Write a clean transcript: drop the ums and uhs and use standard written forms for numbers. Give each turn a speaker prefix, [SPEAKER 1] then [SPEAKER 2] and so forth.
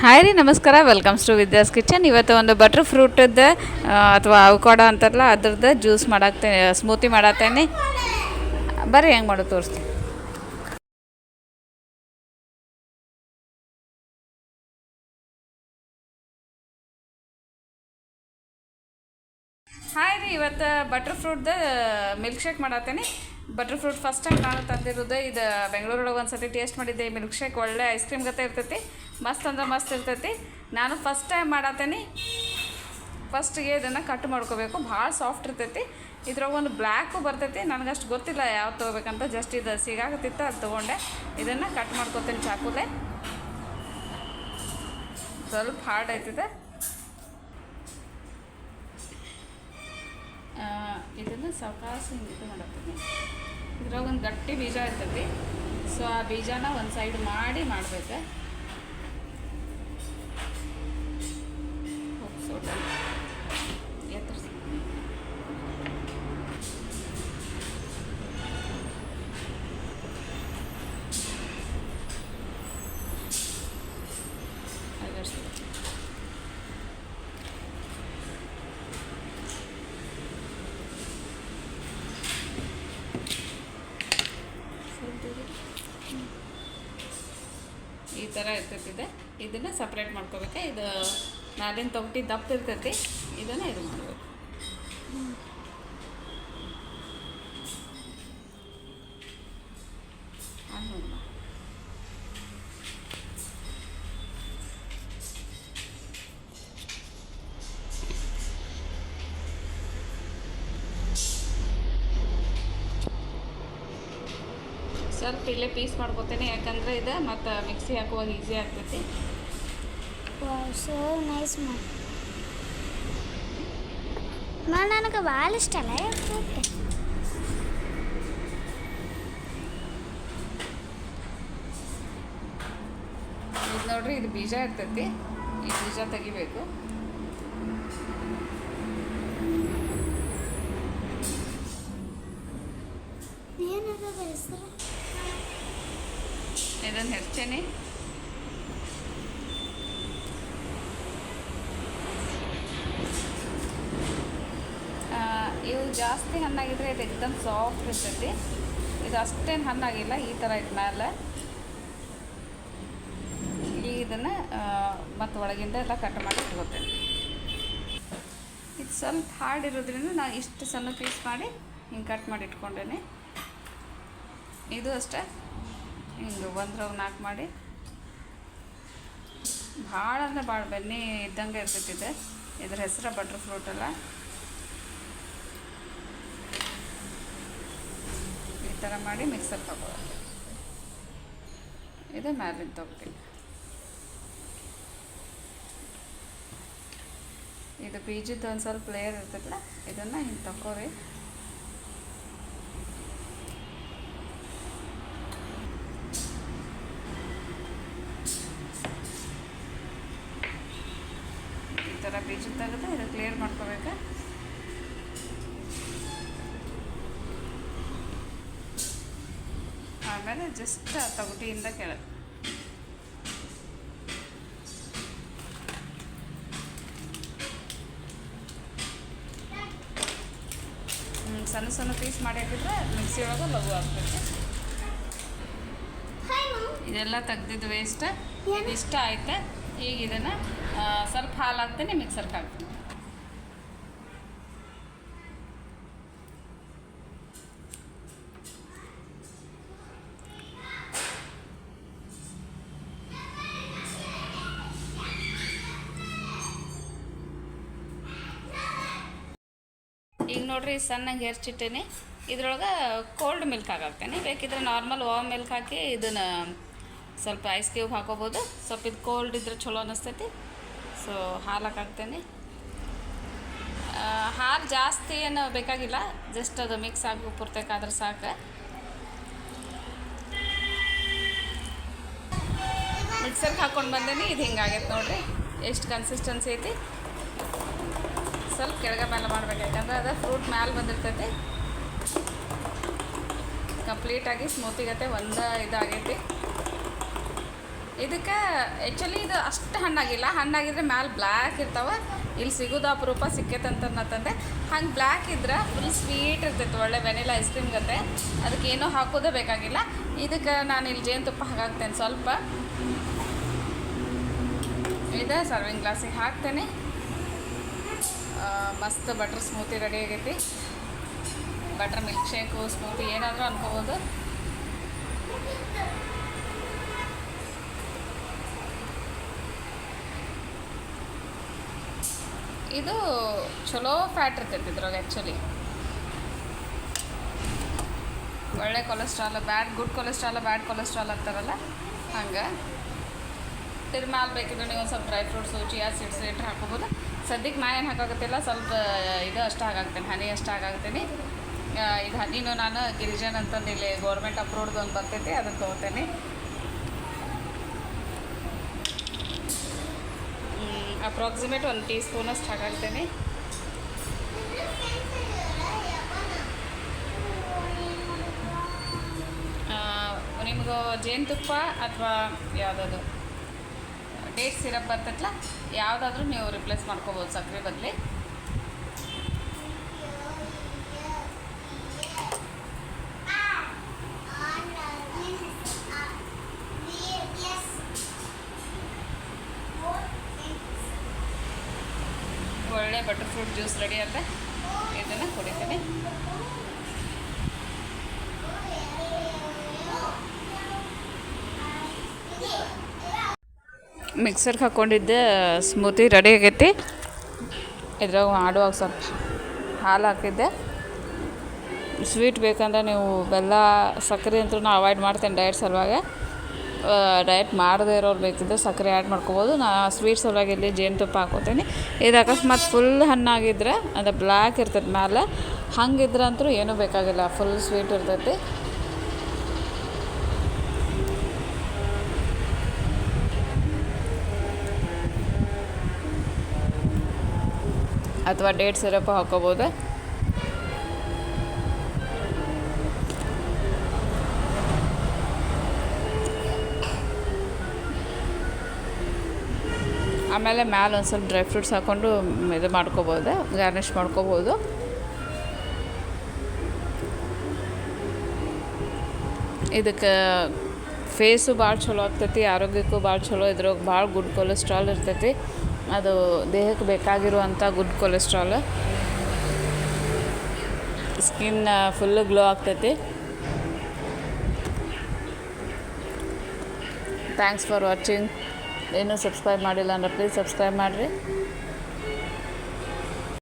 [SPEAKER 1] Hi ರೀ, ನಮಸ್ಕಾರ. Welcomes to Vidya's kitchen. ಇವತ್ತು ಒಂದು ಬಟರ್ ಫ್ರೂಟದ್ದು ಅಥವಾ ಅವಕಾಡೋ ಅಂತಾರಲ್ಲ ಅದ್ರದ್ದು ಜ್ಯೂಸ್ ಮಾಡಾಕ್ತೇನೆ, ಸ್ಮೂತಿ ಮಾಡತ್ತೇನೆ. ಬರ್ರಿ ಹೆಂಗೆ ಮಾಡೋದು ತೋರಿಸ್ತೀನಿ. ಹಾಯ್ ರೀ, ಇವತ್ತು ಬಟರ್ ಫ್ರೂಟ್ದು ಮಿಲ್ಕ್ ಶೇಕ್ ಮಾಡತ್ತೇನೆ. ಬಟರ್ ಫ್ರೂಟ್ ಫಸ್ಟ್ ಟೈಮ್ ನಾನು ತಂದಿರೋದು. ಇದು ಬೆಂಗಳೂರೊಳಗೆ ಒಂದು ಸತಿ ಟೇಸ್ಟ್ ಮಾಡಿದ್ದೆ. ಈ ಮಿಲ್ಕ್ ಶೇಕ್ ಒಳ್ಳೆ ಐಸ್ ಕ್ರೀಮ್ ಗತೆ ಇರ್ತೈತಿ, ಮಸ್ತ್ ಅಂದ್ರೆ ಮಸ್ತ್ ಇರ್ತೈತಿ. ನಾನು ಫಸ್ಟ್ ಟೈಮ್ ಮಾಡತ್ತೇನೆ. ಫಸ್ಟಿಗೆ ಇದನ್ನು ಕಟ್ ಮಾಡ್ಕೋಬೇಕು, ಭಾಳ ಸಾಫ್ಟ್ ಇರ್ತೈತಿ. ಇದ್ರಾಗ ಒಂದು ಬ್ಲ್ಯಾಕು ಬರ್ತೈತಿ, ನನಗಷ್ಟು ಗೊತ್ತಿಲ್ಲ ಯಾವ್ದು ತೊಗೋಬೇಕಂತ. ಜಸ್ಟ್ ಇದು ಸಿಗಾಕತ್ತಿತ್ತು, ಅದು ತೊಗೊಂಡೆ. ಇದನ್ನು ಕಟ್ ಮಾಡ್ಕೊತೀನಿ ಚಾಕುಲೆ. ಸ್ವಲ್ಪ ಹಾರ್ಡ್ ಆಯ್ತಿದೆ. ಇದನ್ನು ಸಾವಕಾಶ ಹಿಂಗೆ ಇದು ಮಾಡತ್ತೀನಿ. ಇದ್ರಾಗ ಒಂದು ಗಟ್ಟಿ ಬೀಜ ಇರ್ತೈತಿ, ಸೊ ಆ ಬೀಜನ ಒಂದು ಸೈಡ್ ಮಾಡಿ ಮಾಡಬೇಕು. ಸೋಡಾ ಎತ್ತರಿಸಿ ಈ ಥರ ಇರ್ತೈತಿದೆ. ಇದನ್ನು ಸಪ್ರೇಟ್ ಮಾಡ್ಕೋಬೇಕು. ಇದು ಮ್ಯಾಲಿನ ತೊಗಟಿ ದಪ್ಪ ಇರ್ತೈತಿ, ಇದನ್ನು ಇದು ಮಾಡಬೇಕು. ಸ್ವಲ್ಪ ಇಲ್ಲೇ ಪೀಸ್ ಮಾಡ್ಕೋತೇನೆ, ಯಾಕಂದರೆ ಇದು ಮತ್ತು ಮಿಕ್ಸಿ ಹಾಕುವಾಗ ಈಸಿ ಆಗ್ತೈತಿ.
[SPEAKER 2] ಸೊ ನೈಸ್ ನನಗೆ ಭಾಳ ಇಷ್ಟ ಅಲ್ಲ.
[SPEAKER 1] ಇದು ನೋಡ್ರಿ, ಇದು ಬೀಜ ಇರ್ತೈತಿ. ಈ ಬೀಜ ತೆಗಿಬೇಕು. ಇದನ್ನು ಹೆಚ್ಚೇನೆ. ಇವು ಜಾಸ್ತಿ ಹಣ್ಣಾಗಿದ್ರೆ ಇದು ಎಕ್ದಮ್ ಸಾಫ್ಟ್ ಇರ್ತೈತಿ. ಇದು ಅಷ್ಟೇನು ಹಣ್ಣಾಗಿಲ್ಲ, ಈ ಥರ ಇಟ್ಟು ಮೇಲೆ ಈಗ ಇದನ್ನು ಮತ್ತು ಒಳಗಿಂದ ಎಲ್ಲ ಕಟ್ ಮಾಡಿ ಇಟ್ಕೋತೇನೆ. ಇದು ಸ್ವಲ್ಪ ಹಾರ್ಡ್ ಇರೋದ್ರಿಂದ ನಾನು ಇಷ್ಟು ಸಣ್ಣ ಪೀಸ್ ಮಾಡಿ ಹಿಂಗೆ ಕಟ್ ಮಾಡಿ ಇಟ್ಕೊಂಡೇನೆ. ಇದು ಅಷ್ಟೇ, ಹಿಂಗೆ ಒಂದ್ರವ್ ನಾಲ್ಕು ಮಾಡಿ. ಭಾಳ ಅಂದರೆ ಭಾಳ ಬೆನ್ನಿ ಇದ್ದಂಗೆ ಇರ್ತೈತಿದೆ. ಇದ್ರ ಹೆಸರು ಬಟರ್ ಫ್ರೂಟ್ ಅಲ್ಲ. ಈ ಥರ ಮಾಡಿ ಮಿಕ್ಸರ್ ತಗೋದು. ಇದು ಮ್ಯಾಲಿನ ತೊಗೊಳ್ಳಿ. ಇದು ಬೀಜದ ಒಂದು ಸ್ವಲ್ಪ ಲೇಯರ್ ಇರ್ತೈತಲ್ಲ, ಇದನ್ನು ಹಿಂಗೆ ತಗೋರಿ. ಈ ಥರ ಬೀಜ ತೆಗೆದು ಇದು ಕ್ಲಿಯರ್ ಮಾಡ್ಕೋಬೇಕು. ಆಮೇಲೆ ಜಸ್ಟ್ ತೊಗಟಿಯಿಂದ ಕೆಳಗೆ ಸಣ್ಣ ಸಣ್ಣ ಪೀಸ್ ಮಾಡಿ ಹಾಕಿದ್ರೆ ಮಿಕ್ಸಿ ಒಳಗೆ ಲಘು ಆಗ್ತೈತೆ. ಇದೆಲ್ಲ ತೆಗ್ದಿದ್ದು ವೇಸ್ಟ್. ಇಷ್ಟ ಆಯ್ತು. ಈಗ ಇದನ್ನು ಸ್ವಲ್ಪ ಹಾಲು ಹಾಕ್ತೀನಿ, ಮಿಕ್ಸರ್ಗೆ ಹಾಕ್ತೀನಿ. ಈಗ ನೋಡ್ರಿ, ಸಣ್ಣಗೆ ಹೆರ್ಚಿಟ್ಟೇನೆ. ಇದ್ರೊಳಗೆ ಕೋಲ್ಡ್ ಮಿಲ್ಕ್ ಹಾಕಾಕ್ತೇನೆ. ಬೇಕಿದ್ರೆ ನಾರ್ಮಲ್ ವಾಮ್ ಮಿಲ್ಕ್ ಹಾಕಿ ಇದನ್ನು ಸ್ವಲ್ಪ ಐಸ್ ಕ್ಯೂಬ್ ಹಾಕೋಬೋದು. ಸ್ವಲ್ಪ ಇದು ಕೋಲ್ಡ್ ಇದ್ರೆ ಚಲೋ ಅನ್ನಿಸ್ತೈತಿ. ಸೊ ಹಾಲು ಹಾಕಾಕ್ತೇನೆ. ಹಾಲು ಜಾಸ್ತಿ ಏನು ಬೇಕಾಗಿಲ್ಲ, ಜಸ್ಟ್ ಅದು ಮಿಕ್ಸ್ ಆಗಿ ಪೂರ್ತಕ್ಕಾದ್ರೆ ಸಾಕು. ಮಿಕ್ಸರ್ಗೆ ಹಾಕ್ಕೊಂಡು ಬಂದೇನಿ. ಇದು ಹಿಂಗಾಗೈತೆ ನೋಡ್ರಿ, ಎಷ್ಟು ಕನ್ಸಿಸ್ಟೆನ್ಸಿ ಐತಿ. ಸ್ವಲ್ಪ ಕೆಳಗೆ ಮೇಲೆ ಮಾಡ್ಬೇಕು, ಯಾಕಂದ್ರೆ ಅದು ಫ್ರೂಟ್ ಮ್ಯಾಲೆ ಬಂದಿರ್ತೈತಿ. ಕಂಪ್ಲೀಟಾಗಿ ಸ್ಮೂತಿಗತ್ತೆ ಒಂದು ಇದಾಗೈತಿ. ಇದಕ್ಕೆ ಆ್ಯಕ್ಚುಲಿ ಇದು ಅಷ್ಟು ಹಣ್ಣಾಗಿಲ್ಲ, ಹಣ್ಣಾಗಿದ್ರೆ ಮ್ಯಾಲೆ ಬ್ಲ್ಯಾಕ್ ಇರ್ತಾವೆ. ಇಲ್ಲಿ ಸಿಗೋದು ಅಪರೂಪ ಸಿಕ್ಕೈತಂತಂದೆ. ಹಂಗೆ ಬ್ಲ್ಯಾಕ್ ಇದ್ರೆ ಫುಲ್ ಸ್ವೀಟ್ ಇರ್ತೈತೆ, ಒಳ್ಳೆ ವೆನಿಲಾ ಐಸ್ ಕ್ರೀಮ್ ಗತೆ. ಅದಕ್ಕೆ ಏನೂ ಹಾಕೋದೇ ಬೇಕಾಗಿಲ್ಲ. ಇದಕ್ಕೆ ನಾನು ಇಲ್ಲಿ ಜೇನುತುಪ್ಪ ಹಾಕಾಕ್ತೇನೆ ಸ್ವಲ್ಪ. ಇದು ಸರ್ವಿಂಗ್ ಗ್ಲಾಸಿಗೆ ಹಾಕ್ತೇನೆ. ಮಸ್ತ್ ಬಟರ್ ಸ್ಮೂತಿ ರೆಡಿ ಆಗೈತಿ. ಬಟರ್ ಮಿಲ್ಕ್ ಶೇಕು, ಸ್ಮೂತಿ ಏನಾದರೂ ಅನ್ಕೋಬೋದು. ಇದು ಚಲೋ ಫ್ಯಾಟ್ ಇರ್ತೈತಿ ಇದ್ರಾಗ. ಆ್ಯಕ್ಚುಲಿ ಒಳ್ಳೆ ಕೊಲೆಸ್ಟ್ರಾಲ್, ಗುಡ್ ಕೊಲೆಸ್ಟ್ರಾಲ್ ಅಂತಾರಲ್ಲ ಹಂಗೆ. ಇದ್ರ ಮ್ಯಾಲೆ ಬೇಕಿದ್ರೆ ನೀವು ಒಂದು ಸ್ವಲ್ಪ ಡ್ರೈ ಫ್ರೂಟ್ಸು, ಚಿಯಾ ಸೀಡ್ಸ್ ಇಟ್ಟು ಹಾಕೋಬೋದು. ಸದ್ಯಕ್ಕೆ ನಾ ಏನು ಹಾಕಾಗುತ್ತಿಲ್ಲ, ಸ್ವಲ್ಪ ಇದು ಅಷ್ಟು ಹಾಕಾಗ್ತೇನೆ, ಹನಿ ಅಷ್ಟು ಹಾಕಾಗ್ತೀನಿ. ಇದು ಹನಿನೂ ನಾನು ಗಿರಿಜನ್ ಅಂತಂದು ಇಲ್ಲಿ ಗೌರ್ಮೆಂಟ್ ಅಪ್ರೂವ್ಡ್ ಒಂದು ಬರ್ತೈತಿ, ಅದನ್ನು ತೊಗೊತೇನೆ. ಅಪ್ರಾಕ್ಸಿಮೇಟ್ 1 ಟೀ ಸ್ಪೂನಷ್ಟು ಹಾಕಾಗ್ತೇನೆ. ನಿಮ್ಗೆ ಜೇನುತುಪ್ಪ ಅಥವಾ ಯಾವುದಾದ್ರು ಡೇಟ್ ಸಿರಪ್ ಬರ್ತೈತಲ್ಲ, ಯಾವುದಾದ್ರೂ ನೀವು ರಿಪ್ಲೇಸ್ ಮಾಡ್ಕೋಬೋದು ಸಕ್ಕರೆ ಬದಲಿ. ಒಳ್ಳೆ ಬಟರ್ ಫ್ರೂಟ್ ಜ್ಯೂಸ್ ರೆಡಿ ಆಗುತ್ತೆ. ಇದನ್ನು ಕುಡಿತೀನಿ. ಮಿಕ್ಸರ್ಗೆ ಹಾಕ್ಕೊಂಡಿದ್ದೆ ಸ್ಮೂತಿ ರೆಡಿ ಆಗೈತಿ. ಇದ್ರಾಗ ಮಾಡುವಾಗ ಸ್ವಲ್ಪ ಹಾಲು ಹಾಕಿದ್ದೆ. ಸ್ವೀಟ್ ಬೇಕಂದ್ರೆ ನೀವು ಬೆಲ್ಲ, ಸಕ್ಕರೆ ಅಂತೂ ನಾನು ಅವಾಯ್ಡ್ ಮಾಡ್ತೇನೆ ಡಯಟ್ ಸಲುವಾಗಿ. ಡಯಟ್ ಮಾಡದೇ ಇರೋರು ಬೇಕಿದ್ದರೆ ಸಕ್ಕರೆ ಆ್ಯಡ್ ಮಾಡ್ಕೋಬೋದು. ನಾ ಸ್ವೀಟ್ ಸಲುವಾಗಿ ಇಲ್ಲಿ ಜೇನುತುಪ್ಪ ಹಾಕೋತೀನಿ. ಇದು ಅಕಸ್ಮಾತ್ ಫುಲ್ ಹಣ್ಣಾಗಿದ್ರೆ ಅದು ಬ್ಲ್ಯಾಕ್ ಇರ್ತೈತೆ ಮ್ಯಾಲೆ, ಹಂಗಿದ್ರಂತೂ ಏನೂ ಬೇಕಾಗಿಲ್ಲ, ಫುಲ್ ಸ್ವೀಟ್ ಇರ್ತೈತಿ. ಅಥವಾ ಡೇಟ್ ಸಿರಪ್ ಹಾಕೋಬೋದು. ಆಮೇಲೆ ಮ್ಯಾಲೆ ಒಂದು ಸ್ವಲ್ಪ ಡ್ರೈ ಫ್ರೂಟ್ಸ್ ಹಾಕ್ಕೊಂಡು ಇದು ಮಾಡ್ಕೋಬೋದು, ಗಾರ್ನಿಷ್ ಮಾಡ್ಕೋಬೋದು. ಇದಕ್ಕೆ ಫೇಸು ಭಾಳ ಚಲೋ ಆಗ್ತೈತಿ, ಆರೋಗ್ಯಕ್ಕೂ ಭಾಳ ಚಲೋ. ಇದ್ರಾಗ ಭಾಳ ಗುಡ್ ಕೊಲೆಸ್ಟ್ರಾಲ್ ಇರ್ತೈತಿ. ಅದು ದೇಹಕ್ಕೆ ಬೇಕಾಗಿರುವಂಥ good cholesterol. Skin full glow ಆಗ್ತೈತಿ. Thanks for watching. ಇನ್ನೂ ಸಬ್ಸ್ಕ್ರೈಬ್ ಮಾಡಿಲ್ಲ ಅಂದ್ರೆ ಪ್ಲೀಸ್ ಸಬ್ಸ್ಕ್ರೈಬ್ ಮಾಡಿರಿ.